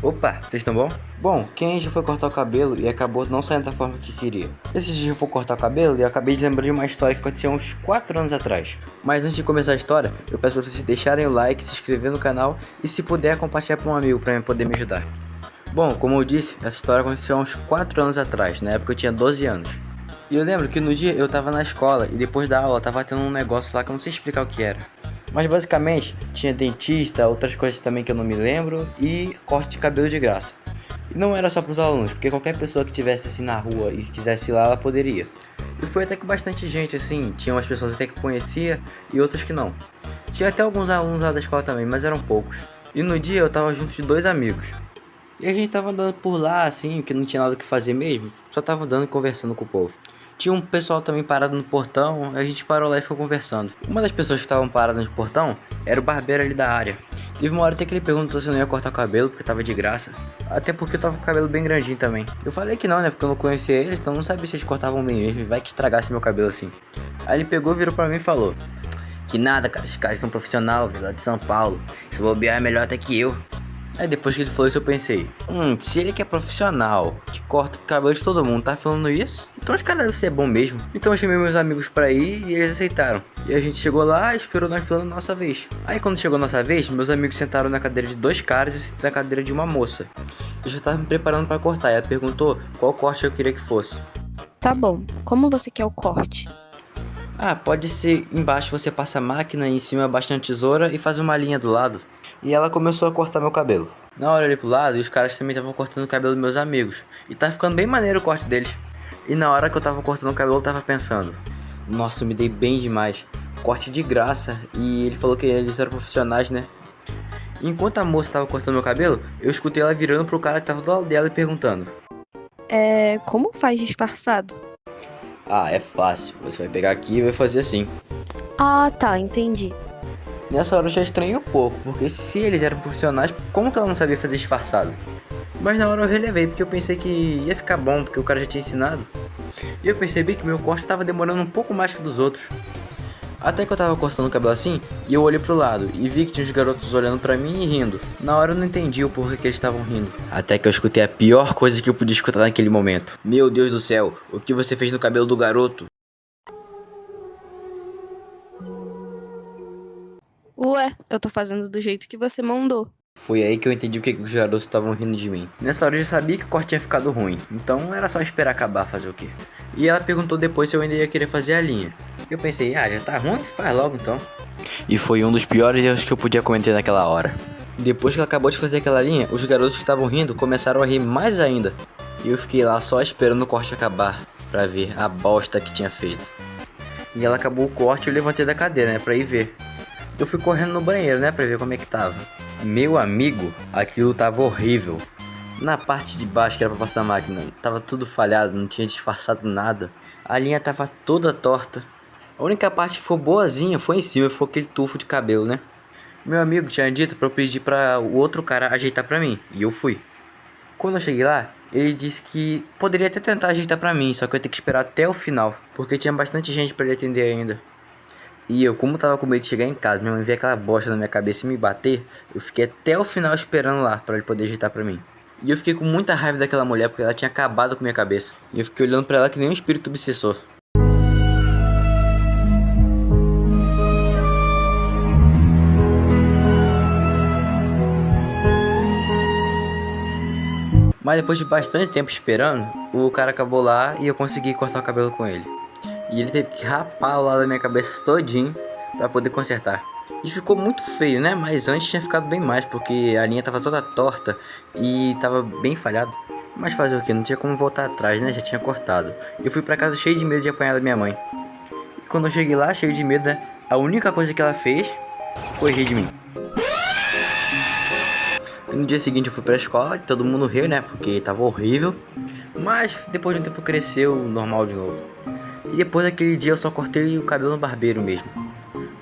Opa, vocês estão bom? Bom, quem já foi cortar o cabelo e acabou não saindo da forma que queria? Esses dias eu fui cortar o cabelo e eu acabei de lembrar de uma história que aconteceu uns 4 anos atrás. Mas antes de começar a história, eu peço pra vocês deixarem o like, se inscrever no canal e se puder compartilhar para um amigo para poder me ajudar. Bom, como eu disse, essa história aconteceu há uns 4 anos atrás, na época eu tinha 12 anos. E eu lembro que no dia eu tava na escola e depois da aula tava tendo um negócio lá que eu não sei explicar o que era. Mas basicamente tinha dentista, outras coisas também que eu não me lembro e corte de cabelo de graça. E não era só para os alunos, porque qualquer pessoa que estivesse assim na rua e quisesse ir lá, ela poderia. E foi até que bastante gente assim, tinha umas pessoas até que eu conhecia e outras que não. Tinha até alguns alunos lá da escola também, mas eram poucos. E no dia eu tava junto de 2 amigos. E a gente tava andando por lá assim, que não tinha nada o que fazer mesmo, só tava andando e conversando com o povo. Tinha um pessoal também parado no portão, a gente parou lá e ficou conversando. Uma das pessoas que estavam paradas no portão era o barbeiro ali da área. Teve uma hora até que ele perguntou se eu não ia cortar o cabelo, porque tava de graça. Até porque eu tava com o cabelo bem grandinho também. Eu falei que não, né, porque eu não conhecia eles, então não sabia se eles cortavam bem mesmo, vai que estragasse meu cabelo assim. Aí ele pegou, virou pra mim e falou: que nada, cara, esses caras são profissionais, lá de São Paulo. Se bobear é melhor até que eu. Aí depois que ele falou isso eu pensei, se ele que é profissional, que corta o cabelo de todo mundo, tá falando isso, então os caras devem ser bom mesmo. Então eu chamei meus amigos pra ir e eles aceitaram. E a gente chegou lá e esperou na fila na nossa vez. Aí quando chegou a nossa vez, meus amigos sentaram na cadeira de 2 caras e eu sentei na cadeira de uma moça. Eu já tava me preparando pra cortar e ela perguntou qual corte eu queria que fosse. Tá bom, como você quer o corte? Pode ser embaixo você passa a máquina e em cima baixa a tesoura e faz uma linha do lado. E ela começou a cortar meu cabelo. Na hora eu olhei pro lado e os caras também estavam cortando o cabelo dos meus amigos. E tá ficando bem maneiro o corte deles. E na hora que eu tava cortando o cabelo eu tava pensando, nossa, eu me dei bem demais. Corte de graça. E ele falou que eles eram profissionais, né? Enquanto a moça tava cortando meu cabelo, eu escutei ela virando pro cara que tava do lado dela e perguntando: Como faz disfarçado? é fácil. Você vai pegar aqui e vai fazer assim. Ah, tá, entendi. Nessa hora eu já estranhei um pouco, porque se eles eram profissionais, como que ela não sabia fazer disfarçado? Mas na hora eu relevei, porque eu pensei que ia ficar bom, porque o cara já tinha ensinado. E eu percebi que meu corte estava demorando um pouco mais que o dos outros. Até que eu tava cortando o cabelo assim, e eu olhei pro lado, e vi que tinha uns garotos olhando pra mim e rindo. Na hora eu não entendi o porquê que eles estavam rindo. Até que eu escutei a pior coisa que eu podia escutar naquele momento. Meu Deus do céu, o que você fez no cabelo do garoto? Ué, eu tô fazendo do jeito que você mandou. Foi aí que eu entendi o que os garotos estavam rindo de mim. Nessa hora eu já sabia que o corte tinha ficado ruim, então era só esperar acabar, fazer o quê? E ela perguntou depois se eu ainda ia querer fazer a linha. Eu pensei, já tá ruim? Faz logo então. E foi um dos piores erros que eu podia cometer naquela hora. Depois que ela acabou de fazer aquela linha, os garotos que estavam rindo começaram a rir mais ainda. E eu fiquei lá só esperando o corte acabar, pra ver a bosta que tinha feito. E ela acabou o corte e eu levantei da cadeira, né, pra ir ver. Eu fui correndo no banheiro, né, pra ver como é que tava. Meu amigo, aquilo tava horrível. Na parte de baixo, que era pra passar a máquina, tava tudo falhado, não tinha disfarçado nada. A linha tava toda torta. A única parte que foi boazinha foi em cima, foi aquele tufo de cabelo, né? Meu amigo tinha dito pra eu pedir pra o outro cara ajeitar pra mim, e eu fui. Quando eu cheguei lá, ele disse que poderia até tentar ajeitar pra mim, só que eu ia ter que esperar até o final, porque tinha bastante gente pra ele atender ainda. E eu, como tava com medo de chegar em casa, minha mãe ver aquela bosta na minha cabeça e me bater, eu fiquei até o final esperando lá pra ele poder ajeitar pra mim. E eu fiquei com muita raiva daquela mulher porque ela tinha acabado com minha cabeça. E eu fiquei olhando pra ela que nem um espírito obsessor. Mas depois de bastante tempo esperando, o cara acabou lá e eu consegui cortar o cabelo com ele. E ele teve que rapar o lado da minha cabeça todinho pra poder consertar. E ficou muito feio, né? Mas antes tinha ficado bem mais, porque a linha tava toda torta e tava bem falhado. Mas fazer o que? Não tinha como voltar atrás, né? Já tinha cortado. Eu fui pra casa cheio de medo de apanhar da minha mãe. E quando eu cheguei lá, cheio de medo, né? A única coisa que ela fez foi rir de mim. E no dia seguinte eu fui pra escola e todo mundo riu, né? Porque tava horrível. Mas depois de um tempo cresceu normal de novo. E depois daquele dia eu só cortei o cabelo no barbeiro mesmo.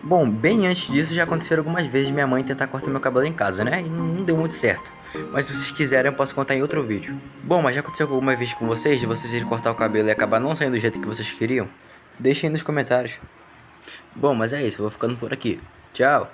Bom, bem antes disso já aconteceram algumas vezes minha mãe tentar cortar meu cabelo em casa, né? E não deu muito certo. Mas se vocês quiserem eu posso contar em outro vídeo. Bom, mas já aconteceu alguma vez com vocês de vocês irem cortar o cabelo e acabar não saindo do jeito que vocês queriam? Deixem aí nos comentários. Bom, mas é isso, eu vou ficando por aqui. Tchau!